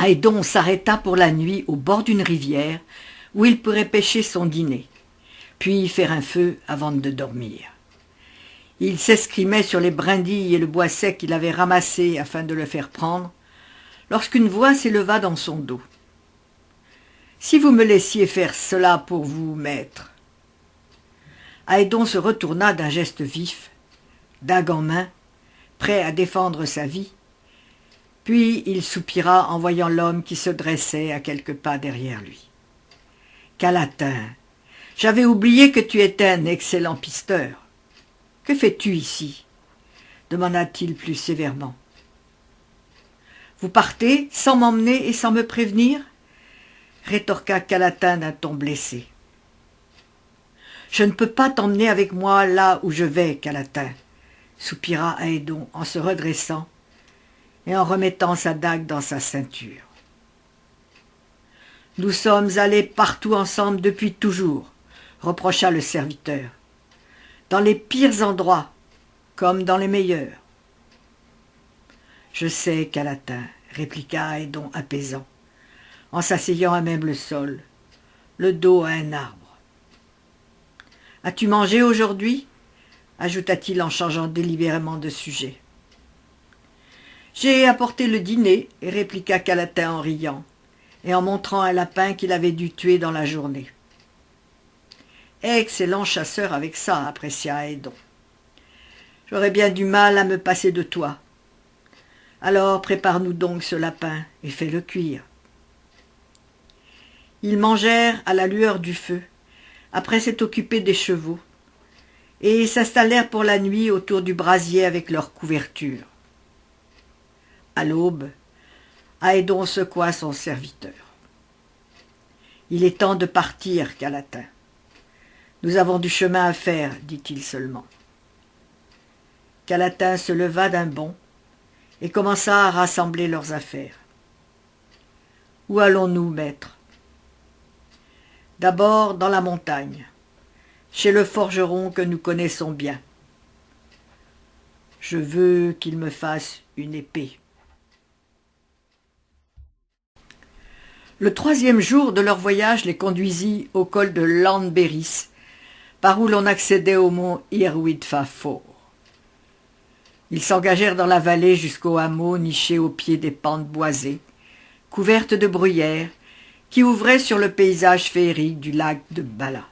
Aédon s'arrêta pour la nuit au bord d'une rivière où il pourrait pêcher son dîner, puis faire un feu avant de dormir. Il s'escrimait sur les brindilles et le bois sec qu'il avait ramassé afin de le faire prendre, lorsqu'une voix s'éleva dans son dos. « Si vous me laissiez faire cela pour vous, maître !» Aédon se retourna d'un geste vif, dague en main, prêt à défendre sa vie, puis il soupira en voyant l'homme qui se dressait à quelques pas derrière lui. « Calatin, j'avais oublié que tu étais un excellent pisteur. Que fais-tu ici ?» demanda-t-il plus sévèrement. « Vous partez sans m'emmener et sans me prévenir ?» rétorqua Calatin d'un ton blessé. « Je ne peux pas t'emmener avec moi là où je vais, Calatin, » soupira Aédon en se redressant et en remettant sa dague dans sa ceinture. « Nous sommes allés partout ensemble depuis toujours, » reprocha le serviteur, « dans les pires endroits comme dans les meilleurs. »« Je sais, Calatin, » répliqua Aédon apaisant, en s'asseyant à même le sol, le dos à un arbre. « As-tu mangé aujourd'hui ?» ajouta-t-il en changeant délibérément de sujet. « J'ai apporté le dîner, » répliqua Calatin en riant, et en montrant un lapin qu'il avait dû tuer dans la journée. « Excellent chasseur avec ça, » apprécia Aédon. « J'aurais bien du mal à me passer de toi. Alors prépare-nous donc ce lapin et fais-le cuire. » Ils mangèrent à la lueur du feu, après s'être occupés des chevaux, et s'installèrent pour la nuit autour du brasier avec leurs couvertures. À l'aube, Aédon secoua son serviteur. « Il est temps de partir, Calatin. Nous avons du chemin à faire, dit-il seulement. » Calatin se leva d'un bond et commença à rassembler leurs affaires. « Où allons-nous, maître ?»« D'abord dans la montagne, chez le forgeron que nous connaissons bien. Je veux qu'il me fasse une épée. » Le 3e jour de leur voyage les conduisit au col de Landberis, par où l'on accédait au mont Irwidfafort. Ils s'engagèrent dans la vallée jusqu'au hameau niché au pied des pentes boisées, couvertes de bruyères, qui ouvraient sur le paysage féerique du lac de Bala.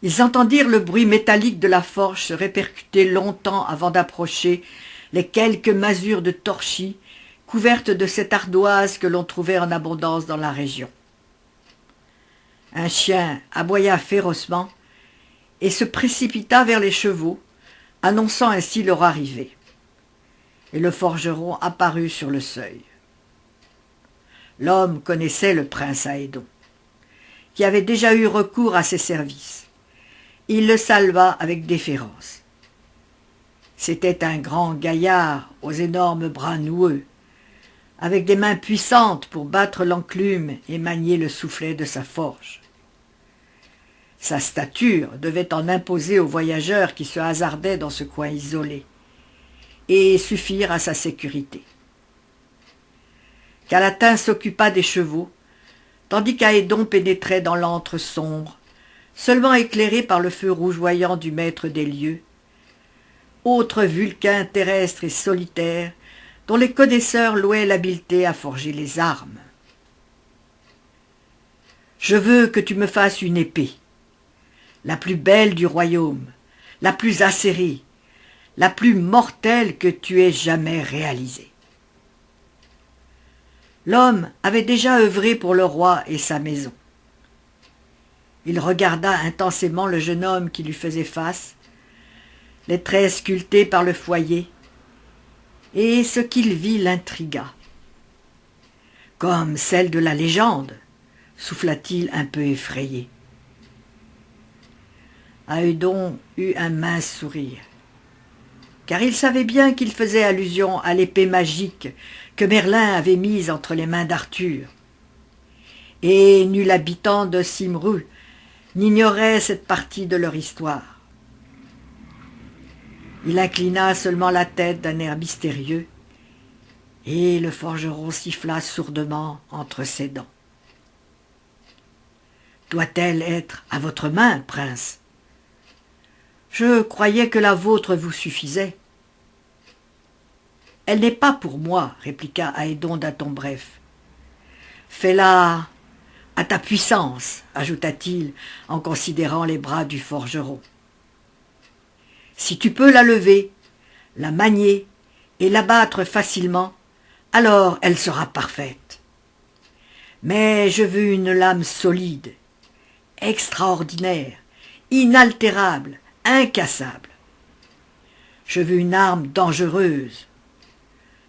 Ils entendirent le bruit métallique de la forge se répercuter longtemps avant d'approcher les quelques masures de torchis couvertes de cette ardoise que l'on trouvait en abondance dans la région. Un chien aboya férocement et se précipita vers les chevaux, annonçant ainsi leur arrivée. Et le forgeron apparut sur le seuil. L'homme connaissait le prince Aédon, qui avait déjà eu recours à ses services. Il le salua avec déférence. C'était un grand gaillard aux énormes bras noueux, avec des mains puissantes pour battre l'enclume et manier le soufflet de sa forge. Sa stature devait en imposer aux voyageurs qui se hasardaient dans ce coin isolé, et suffire à sa sécurité. Calatin s'occupa des chevaux, tandis qu'Aédon pénétrait dans l'antre sombre, seulement éclairé par le feu rougeoyant du maître des lieux, autre Vulcain terrestre et solitaire, dont les connaisseurs louaient l'habileté à forger les armes. « Je veux que tu me fasses une épée, la plus belle du royaume, la plus acérée, la plus mortelle que tu aies jamais réalisée. » L'homme avait déjà œuvré pour le roi et sa maison. Il regarda intensément le jeune homme qui lui faisait face, les traits sculptés par le foyer, et ce qu'il vit l'intrigua. « Comme celle de la légende » souffla-t-il un peu effrayé. Aédon eut un mince sourire, car il savait bien qu'il faisait allusion à l'épée magique que Merlin avait mise entre les mains d'Arthur. Et nul habitant de Cymru n'ignorait cette partie de leur histoire. Il inclina seulement la tête d'un air mystérieux Et le forgeron siffla sourdement entre ses dents. « Doit-elle être à votre main, prince ? Je croyais que la vôtre vous suffisait. »« Elle n'est pas pour moi, répliqua Aédon d'un ton bref. »« Fais-la à ta puissance, ajouta-t-il en considérant les bras du forgeron. Si tu peux la lever, la manier et l'abattre facilement, alors elle sera parfaite. Mais je veux une lame solide, extraordinaire, inaltérable, incassable. Je veux une arme dangereuse,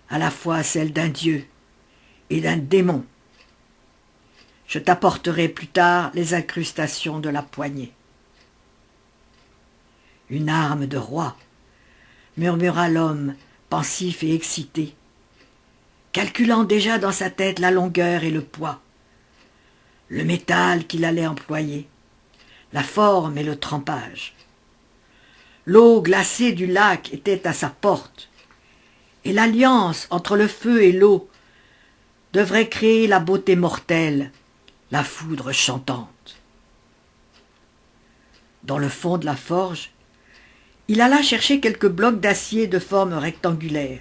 à la fois celle d'un dieu et d'un démon. Je t'apporterai plus tard les incrustations de la poignée. Une arme de roi, murmura l'homme, pensif et excité, calculant déjà dans sa tête la longueur et le poids, le métal qu'il allait employer, la forme et le trempage. L'eau glacée du lac était à sa porte, et l'alliance entre le feu et l'eau devrait créer la beauté mortelle, la foudre chantante. Dans le fond de la forge, il alla chercher quelques blocs d'acier de forme rectangulaire,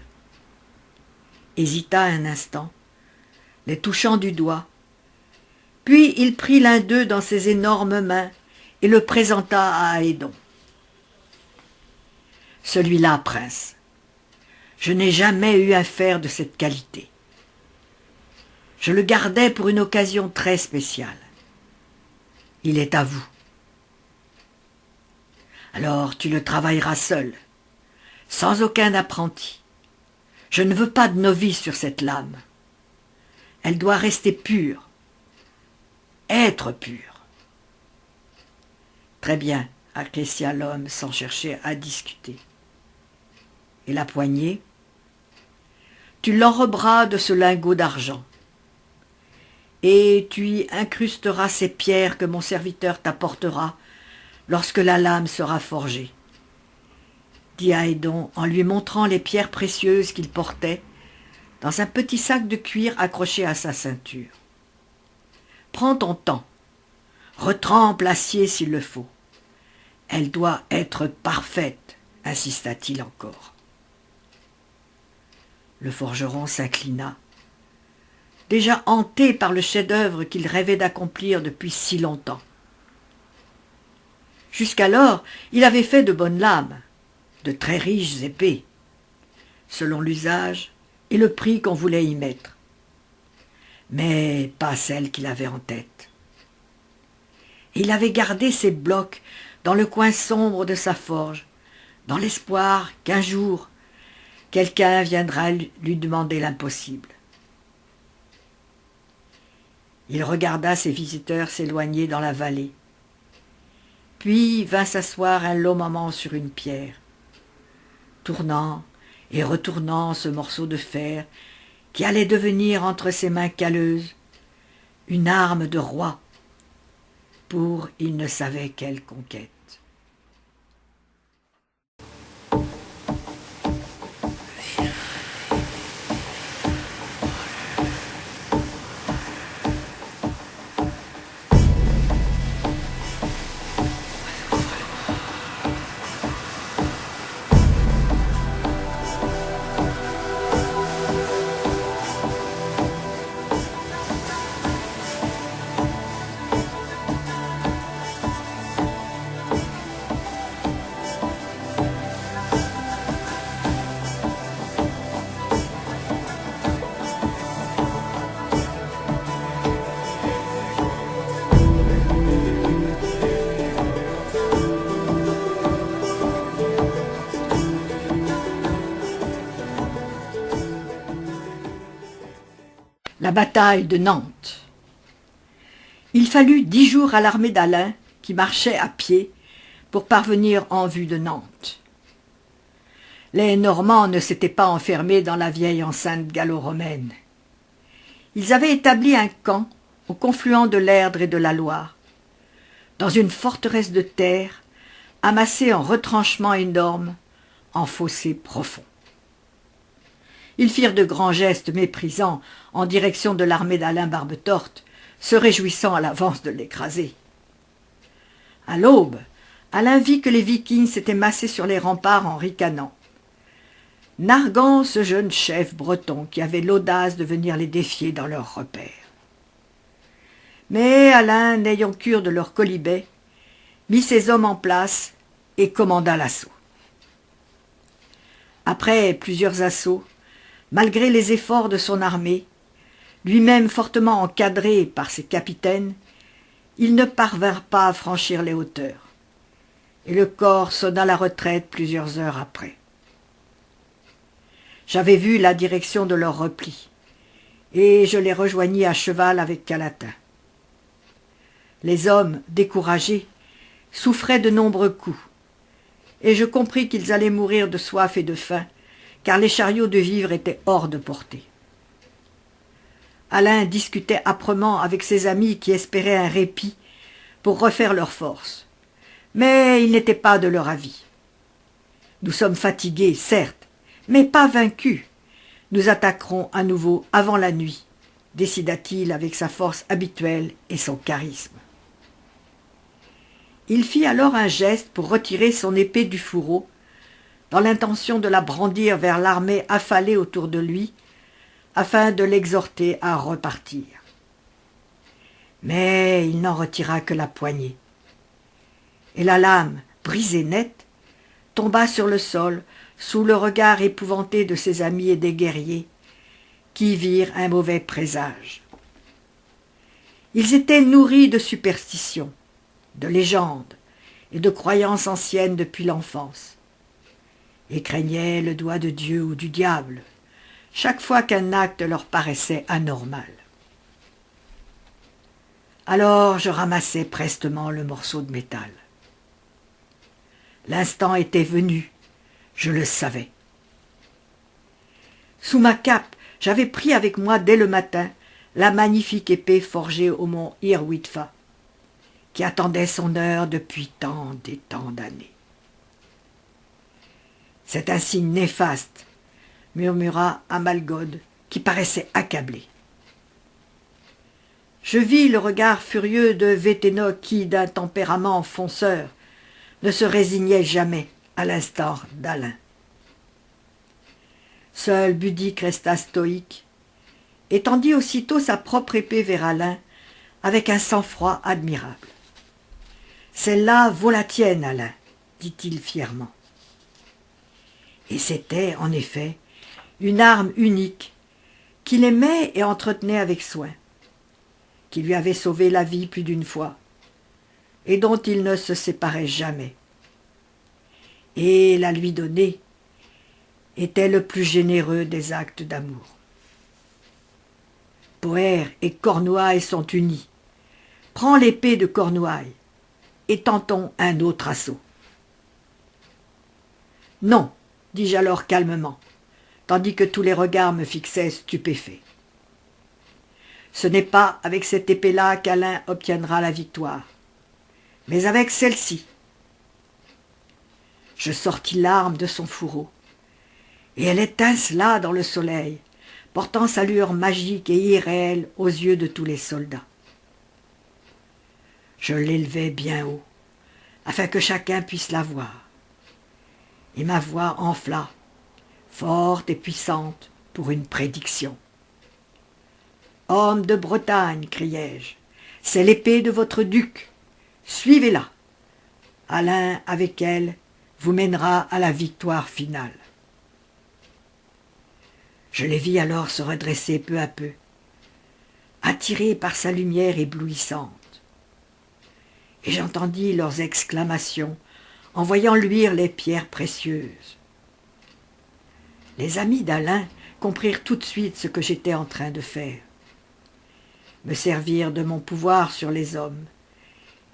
hésita un instant, les touchant du doigt, puis il prit l'un d'eux dans ses énormes mains et le présenta à Aédon. « Celui-là, prince, je n'ai jamais eu un fer de cette qualité. Je le gardais pour une occasion très spéciale. Il est à vous. Alors tu le travailleras seul, sans aucun apprenti. Je ne veux pas de novice sur cette lame. Elle doit rester pure, être pure. » « Très bien, » acquiesça l'homme sans chercher à discuter. « Et la poignée ? Tu l'enroberas de ce lingot d'argent, et tu y incrusteras ces pierres que mon serviteur t'apportera lorsque la lame sera forgée, » dit Aédon en lui montrant les pierres précieuses qu'il portait dans un petit sac de cuir accroché à sa ceinture. « Prends ton temps, retrempe l'acier s'il le faut. Elle doit être parfaite, insista-t-il encore. Le forgeron s'inclina, déjà hanté par le chef-d'œuvre qu'il rêvait d'accomplir depuis si longtemps. Jusqu'alors, il avait fait de bonnes lames, de très riches épées, selon l'usage et le prix qu'on voulait y mettre, mais pas celles qu'il avait en tête. Et il avait gardé ces blocs dans le coin sombre de sa forge, dans l'espoir qu'un jour, quelqu'un viendra lui demander l'impossible. Il regarda ses visiteurs s'éloigner dans la vallée, puis vint s'asseoir un long moment sur une pierre, tournant et retournant ce morceau de fer qui allait devenir entre ses mains calleuses une arme de roi pour il ne savait quelle conquête. La bataille de Nantes. Il fallut 10 jours à l'armée d'Alain, qui marchait à pied, pour parvenir en vue de Nantes. Les Normands ne s'étaient pas enfermés dans la vieille enceinte gallo-romaine. Ils avaient établi un camp au confluent de l'Erdre et de la Loire, dans une forteresse de terre amassée en retranchements énormes, en fossés profonds. Ils firent de grands gestes méprisants en direction de l'armée d'Alain Barbetorte, se réjouissant à l'avance de l'écraser. À l'aube, Alain vit que les Vikings s'étaient massés sur les remparts en ricanant, narguant ce jeune chef breton qui avait l'audace de venir les défier dans leurs repères. Mais Alain, n'ayant cure de leur quolibet, mit ses hommes en place et commanda l'assaut. Après plusieurs assauts, malgré les efforts de son armée, lui-même fortement encadré par ses capitaines, ils ne parvinrent pas à franchir les hauteurs, et le corps sonna la retraite plusieurs heures après. J'avais vu la direction de leur repli, et je les rejoignis à cheval avec Calatin. Les hommes, découragés, souffraient de nombreux coups, et je compris qu'ils allaient mourir de soif et de faim, car les chariots de vivres étaient hors de portée. Alain discutait âprement avec ses amis qui espéraient un répit pour refaire leurs forces, mais il n'était pas de leur avis. « Nous sommes fatigués, certes, mais pas vaincus. Nous attaquerons à nouveau avant la nuit, décida-t-il avec sa force habituelle et son charisme. Il fit alors un geste pour retirer son épée du fourreau, dans l'intention de la brandir vers l'armée affalée autour de lui, afin de l'exhorter à repartir. Mais il n'en retira que la poignée, et la lame, brisée nette, tomba sur le sol sous le regard épouvanté de ses amis et des guerriers, qui virent un mauvais présage. Ils étaient nourris de superstitions, de légendes et de croyances anciennes depuis l'enfance, et craignaient le doigt de Dieu ou du diable, chaque fois qu'un acte leur paraissait anormal. Alors je ramassai prestement le morceau de métal. L'instant était venu, je le savais. Sous ma cape, j'avais pris avec moi dès le matin la magnifique épée forgée au mont Irwitfa, qui attendait son heure depuis tant et tant d'années. C'est un signe néfaste, murmura Amalgode, qui paraissait accablé. Je vis le regard furieux de Véténoc qui, d'un tempérament fonceur, ne se résignait jamais à l'instar d'Alain. Seul Budic resta stoïque, et tendit aussitôt sa propre épée vers Alain avec un sang-froid admirable. « Celle-là vaut la tienne, Alain, dit-il fièrement. Et c'était, en effet, une arme unique qu'il aimait et entretenait avec soin, qui lui avait sauvé la vie plus d'une fois, et dont il ne se séparait jamais. Et la lui donner était le plus généreux des actes d'amour. Poher et Cornouailles sont unis. Prends l'épée de Cornouailles et tentons un autre assaut. Non, dis-je alors calmement, tandis que tous les regards me fixaient stupéfaits. Ce n'est pas avec cette épée-là qu'Alain obtiendra la victoire, mais avec celle-ci. Je sortis l'arme de son fourreau, et elle étincela dans le soleil, portant sa lueur magique et irréelle aux yeux de tous les soldats. Je l'élevai bien haut, afin que chacun puisse la voir, et ma voix enfla, forte et puissante, pour une prédiction. « Homme de Bretagne, criai-je, c'est l'épée de votre duc, suivez-la. Alain, avec elle, vous mènera à la victoire finale. » Je les vis alors se redresser peu à peu, attirés par sa lumière éblouissante. Et j'entendis leurs exclamations en voyant luire les pierres précieuses. Les amis d'Alain comprirent tout de suite ce que j'étais en train de faire. Me servirent de mon pouvoir sur les hommes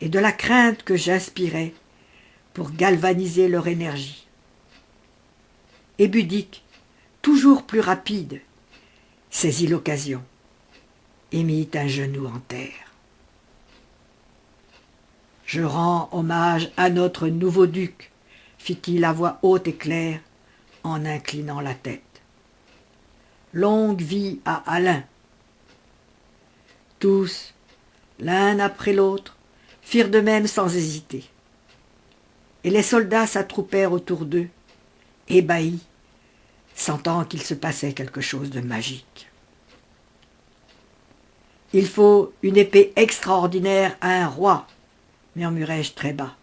et de la crainte que j'inspirais pour galvaniser leur énergie. Et Budic, toujours plus rapide, saisit l'occasion et mit un genou en terre. « Je rends hommage à notre nouveau duc, fit-il à voix haute et claire en inclinant la tête. Longue vie à Alain. Tous, l'un après l'autre, firent de même sans hésiter. Et les soldats s'attroupèrent autour d'eux, ébahis, sentant qu'il se passait quelque chose de magique. « Il faut une épée extraordinaire à un roi, » murmurai-je très bas.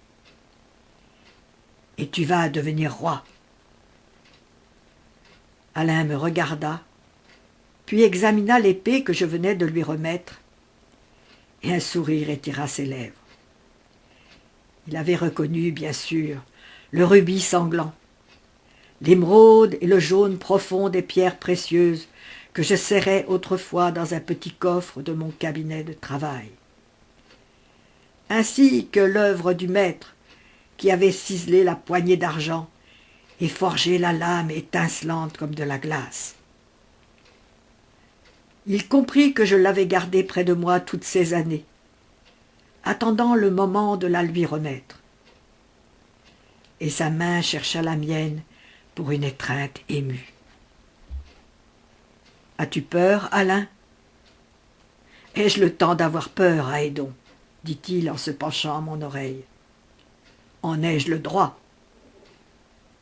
« Et tu vas devenir roi. » Alain me regarda, puis examina l'épée que je venais de lui remettre, et un sourire étira ses lèvres. Il avait reconnu, bien sûr, le rubis sanglant, l'émeraude et le jaune profond des pierres précieuses que je serrais autrefois dans un petit coffre de mon cabinet de travail, ainsi que l'œuvre du maître qui avait ciselé la poignée d'argent et forgé la lame étincelante comme de la glace. Il comprit que je l'avais gardée près de moi toutes ces années, attendant le moment de la lui remettre. Et sa main chercha la mienne pour une étreinte émue. « As-tu peur, Alain ?»« Ai-je le temps d'avoir peur, Aédon ?» dit-il en se penchant à mon oreille. « En ai-je le droit ?»«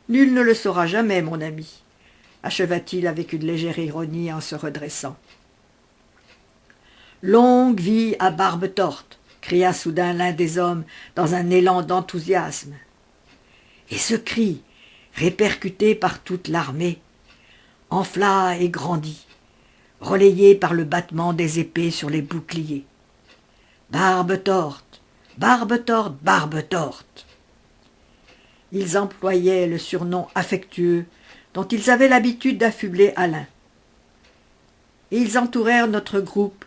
Nul ne le saura jamais, mon ami, » acheva-t-il avec une légère ironie en se redressant. « Longue vie à Barbe-Torte !» cria soudain l'un des hommes dans un élan d'enthousiasme. Et ce cri, répercuté par toute l'armée, enfla et grandit, relayé par le battement des épées sur les boucliers. Barbe-Torte, Barbe-Torte, Barbe-Torte. Ils employaient le surnom affectueux dont ils avaient l'habitude d'affubler Alain. Et ils entourèrent notre groupe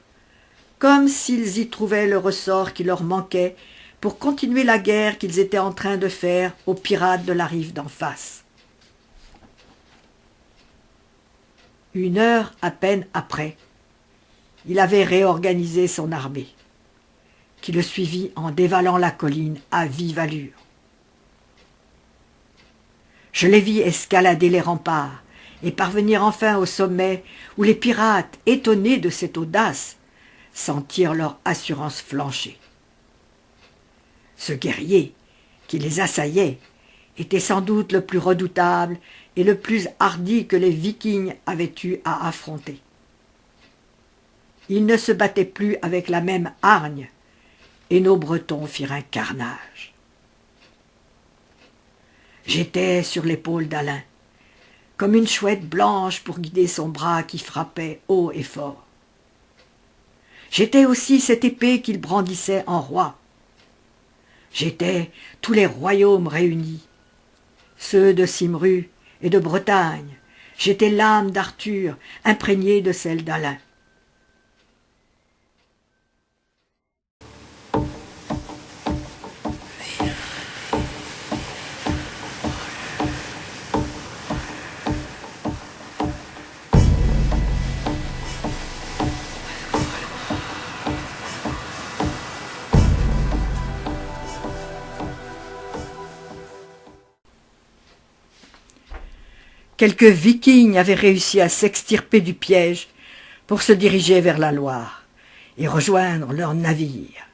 comme s'ils y trouvaient le ressort qui leur manquait pour continuer la guerre qu'ils étaient en train de faire aux pirates de la rive d'en face. Une heure à peine après, il avait réorganisé son armée, qui le suivit en dévalant la colline à vive allure. Je les vis escalader les remparts et parvenir enfin au sommet où les pirates, étonnés de cette audace, sentirent leur assurance flancher. Ce guerrier qui les assaillait était sans doute le plus redoutable et le plus hardi que les Vikings avaient eu à affronter. Ils ne se battaient plus avec la même hargne, et nos Bretons firent un carnage. J'étais sur l'épaule d'Alain, comme une chouette blanche pour guider son bras qui frappait haut et fort. J'étais aussi cette épée qu'il brandissait en roi. J'étais tous les royaumes réunis, ceux de Cymru et de Bretagne. J'étais l'âme d'Arthur, imprégnée de celle d'Alain. Quelques Vikings avaient réussi à s'extirper du piège pour se diriger vers la Loire et rejoindre leurs navires.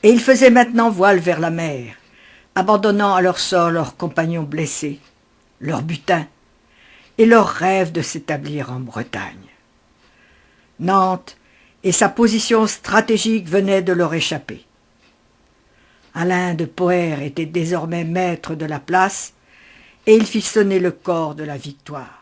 Et ils faisaient maintenant voile vers la mer, abandonnant à leur sort leurs compagnons blessés, leur butin et leur rêve de s'établir en Bretagne. Nantes et sa position stratégique venaient de leur échapper. Alain de Poher était désormais maître de la place, et il fit sonner le corps de la victoire.